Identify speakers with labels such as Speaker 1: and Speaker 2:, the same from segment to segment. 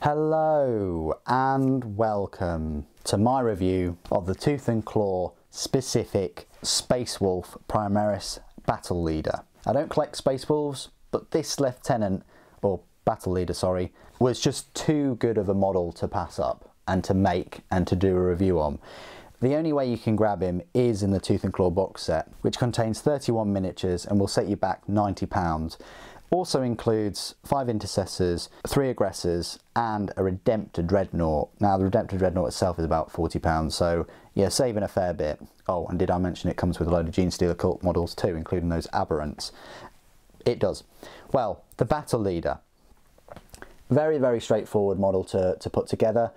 Speaker 1: Hello and welcome to my review of the Tooth and Claw specific Space Wolf Primaris Battle Leader. I don't collect Space Wolves, but this Lieutenant, or Battle Leader, sorry, was just too good of a model to pass up and to make and to do a review on. The only way you can grab him is in the Tooth and Claw box set, which contains 31 miniatures and will set you back £90. Also includes 5 intercessors, 3 aggressors, and a Redemptor Dreadnought. Now the Redemptor Dreadnought itself is about £40, so yeah, saving a fair bit. Oh, and did I mention it comes with a load of Genestealer Cult models too, including those Aberrants? It does. Well, the Battle Leader. Very, very straightforward model to put together.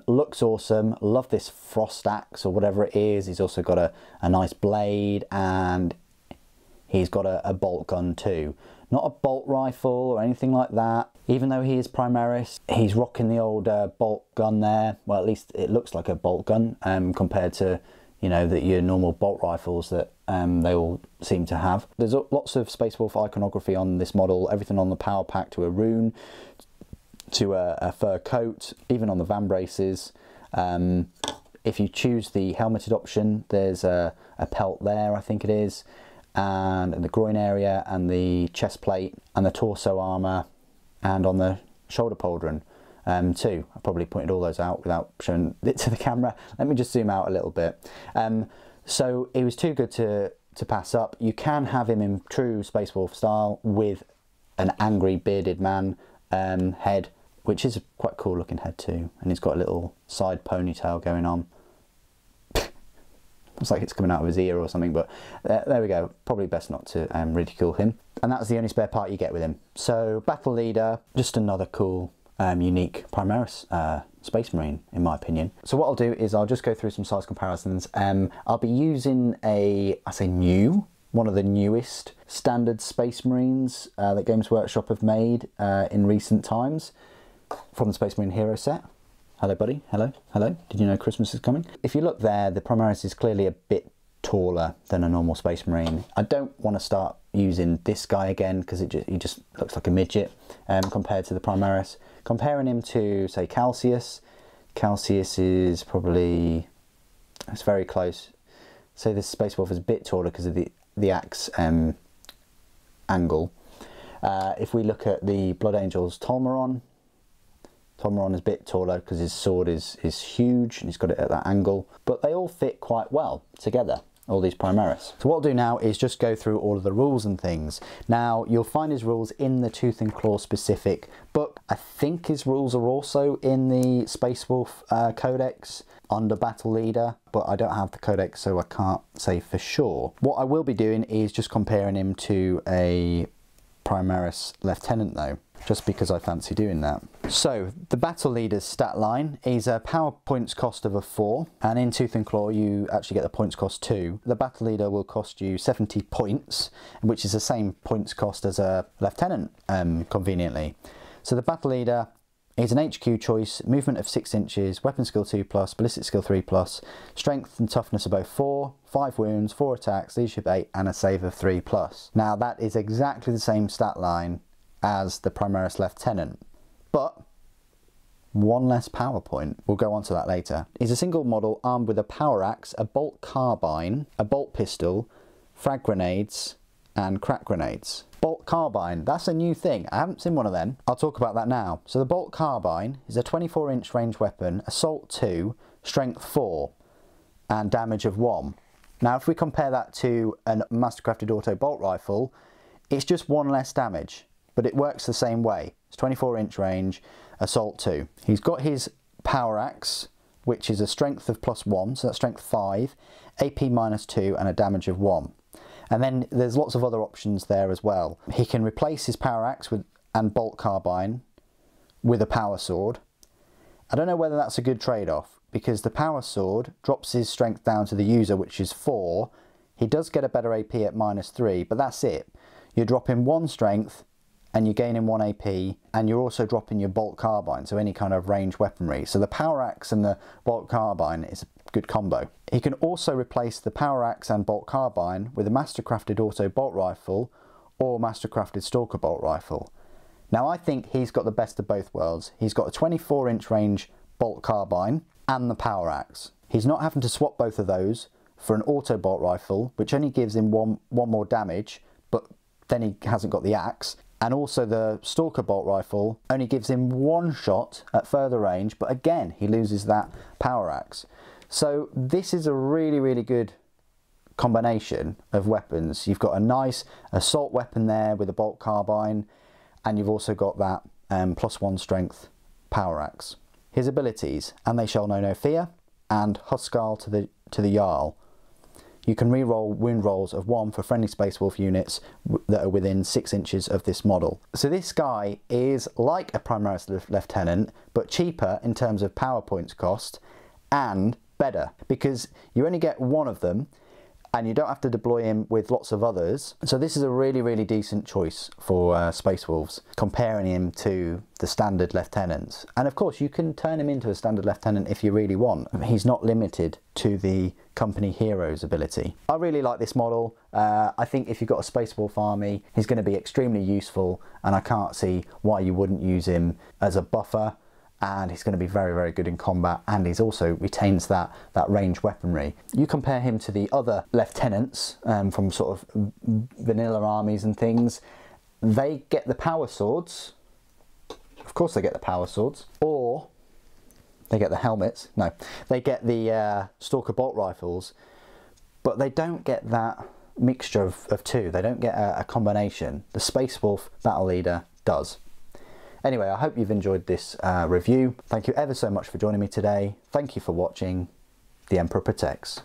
Speaker 1: Looks awesome. Love this frost axe or whatever it is. He's also got a nice blade, and he's got a bolt gun too. Not a bolt rifle or anything like that. Even though he is Primaris, he's rocking the old bolt gun there. Well, at least it looks like a bolt gun compared to, you know, your normal bolt rifles that they all seem to have. There's lots of Space Wolf iconography on this model. Everything on the power pack to a rune, to a fur coat, even on the vambraces. If you choose the helmeted option, there's a pelt there, I think it is, and in the groin area and the chest plate and the torso armour, and on the shoulder pauldron too. I probably pointed all those out without showing it to the camera. Let me just zoom out a little bit. So it was too good to pass up. You can have him in true Space Wolf style with an angry bearded man head, which is a quite cool looking head too, and he's got a little side ponytail going on. Looks like it's coming out of his ear or something, but there we go. Probably best not to ridicule him. And that's the only spare part you get with him. So Battle Leader, just another cool, unique Primaris Space Marine, in my opinion. So what I'll do is I'll just go through some size comparisons. I'll be using one of the newest standard Space Marines that Games Workshop have made in recent times, from the Space Marine Hero set. Hello buddy, hello, hello. Did you know Christmas is coming? If you look there, the Primaris is clearly a bit taller than a normal Space Marine. I don't want to start using this guy again because he just looks like a midget compared to the Primaris. Comparing him to, say, Calcius. Calcius is probably, it's very close. Say this Space Wolf is a bit taller because of the axe angle. If we look at the Blood Angels Tolmeron is a bit taller because his sword is huge and he's got it at that angle, but they all fit quite well together, all these Primaris. So what I'll do now is just go through all of the rules and things. Now you'll find his rules in the Tooth and Claw specific book. I think his rules are also in the Space Wolf Codex under Battle Leader, but I don't have the Codex, so I can't say for sure. What I will be doing is just comparing him to a Primaris Lieutenant though, just because I fancy doing that. So the Battle Leader's stat line is a power points cost of a 4, and in Tooth and Claw you actually get the points cost 2. The Battle Leader will cost you 70 points, which is the same points cost as a Lieutenant, conveniently. So the Battle Leader is an HQ choice, movement of 6 inches, weapon skill 2+, ballistic skill 3+, strength and toughness of both 4, 5 wounds, 4 attacks, leadership 8, and a save of 3+. Now that is exactly the same stat line as the Primaris Lieutenant, but 1 less power point. We'll go on to that later. He's a single model armed with a power axe, a bolt carbine, a bolt pistol, frag grenades, and crack grenades. Bolt carbine, that's a new thing. I haven't seen one of them. I'll talk about that now. So the bolt carbine is a 24-inch range weapon, assault 2, strength 4, and damage of 1. Now if we compare that to a mastercrafted auto bolt rifle, it's just 1 less damage, but it works the same way. It's 24-inch range, assault 2. He's got his power axe, which is a strength of +1, so that's strength 5, AP -2, and a damage of 1. And then there's lots of other options there as well. He can replace his power axe and bolt carbine with a power sword. I don't know whether that's a good trade-off, because the power sword drops his strength down to the user, which is 4. He does get a better AP at -3, but that's it. You're dropping 1 strength and you're gaining 1 AP, and you're also dropping your bolt carbine, so any kind of range weaponry. So the power axe and the bolt carbine is a good combo. He can also replace the power axe and bolt carbine with a mastercrafted auto bolt rifle or mastercrafted stalker bolt rifle. Now I think he's got the best of both worlds. He's got a 24-inch range bolt carbine and the power axe. He's not having to swap both of those for an auto bolt rifle, which only gives him one more damage, but then he hasn't got the axe. And also the Stalker bolt rifle only gives him one shot at further range, but again, he loses that power axe. So this is a really, really good combination of weapons. You've got a nice assault weapon there with a bolt carbine, and you've also got that +1 strength power axe. His abilities: and they shall know no fear, and Hostile to the Jarl. You can re-roll wound rolls of 1 for friendly Space Wolf units that are within 6 inches of this model. So this guy is like a Primaris Lieutenant, but cheaper in terms of power points cost, and better, because you only get one of them, and you don't have to deploy him with lots of others. So this is a really, really decent choice for Space Wolves, comparing him to the standard lieutenants. And of course, you can turn him into a standard lieutenant if you really want. He's not limited to the company heroes ability. I really like this model. I think if you've got a Space Wolf army, he's going to be extremely useful, and I can't see why you wouldn't use him as a buffer. And he's going to be very, very good in combat, and he's also retains that range weaponry. You compare him to the other lieutenants from sort of vanilla armies and things, they get the power swords. Of course they get the power swords, or they get the helmets. No, they get the Stalker bolt rifles, but they don't get that mixture of two. They don't get a combination. The Space Wolf Battle Leader does. Anyway, I hope you've enjoyed this review. Thank you ever so much for joining me today. Thank you for watching. The Emperor Protects.